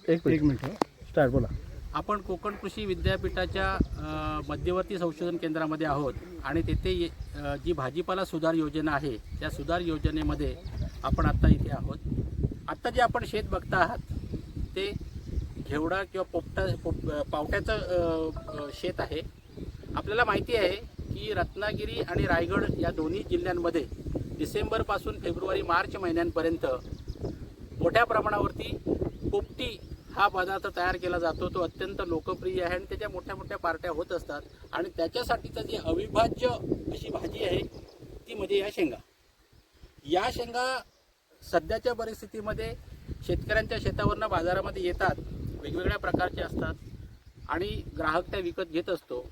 एक minute start बोला. आपण कोकण कृषी विद्यापीठाच्या मध्यवर्ती संशोधन केंद्रामध्ये आहोत आणि तेथे जी भाजीपाला सुधार योजना आहे त्या सुधार योजनेमध्ये आपण आत्ता इथे आहोत. आत्ता जे आपण शेत बघता आहात ते घेवडा किंवा पावट्याचं शेत आहे. आपल्याला माहिती आहे की रत्नागिरी आणि रायगड या दोन्ही जिल्ह्यांमध्ये डिसेंबरपासून फेब्रुवारी मार्च महिन्यांपर्यंत मोठ्या प्रमाणावरती पोपटी हा पदार्थ तयार केला जातो. तो अत्यंत लोकप्रिय आहे आणि त्याच्या मोठ्या मोठ्या पार्ट्या होत असतात आणि त्याच्यासाठीचं जे अविभाज्य अशी भाजी आहे ती म्हणजे या शेंगा. या शेंगा सध्याच्या परिस्थितीमध्ये शेतकऱ्यांच्या शेतावरनं बाजारामध्ये येतात, वेगवेगळ्या प्रकारचे असतात आणि ग्राहक त्या विकत घेत असतो.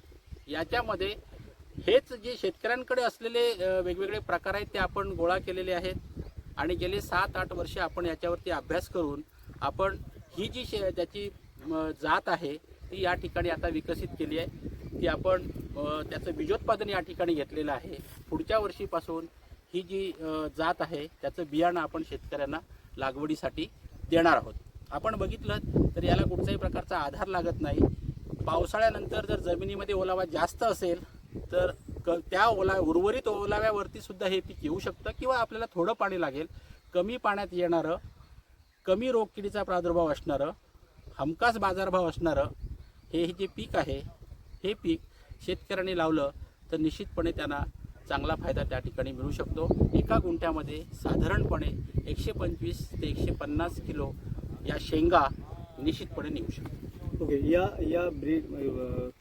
याच्यामध्ये हेच जे शेतकऱ्यांकडे असलेले वेगवेगळे प्रकार आहेत ते आपण गोळा केलेले आहेत आणि गेले 7-8 वर्षे आपण याच्यावरती अभ्यास करून आपण ही जी त्याची जात आहे ती या ठिकाणी आता विकसित केली आहे. ती आपण त्याचं बीजोत्पादन या ठिकाणी घेतलेलं आहे. पुढच्या वर्षीपासून ही जी जात आहे त्याचं बियाणं आपण शेतकऱ्यांना लागवडीसाठी देणार आहोत. आपण बघितलं तर याला कुठल्याही प्रकारचा आधार लागत नाही. पावसाळ्यानंतर जर जमिनीमध्ये ओलावा जास्त असेल तर त्या उर्वरित ओलाव्यावरती सुद्धा हे पीक येऊ शकतं किंवा आपल्याला थोडं पाणी लागेल. कमी पाण्यात येणारं, कमी रोगकिडीचा प्रादुर्भाव असणारं, हमखास बाजारभाव असणारं हे जे पीक आहे हे पीक शेतकऱ्यांनी लावलं तर निश्चितपणे त्यांना चांगला फायदा त्या ठिकाणी मिळू शकतो. एका गुंठ्यामध्ये साधारणपणे 125 ते 150 किलो या शेंगा निश्चितपणे निघू शकतात. ओके. या ब्रीड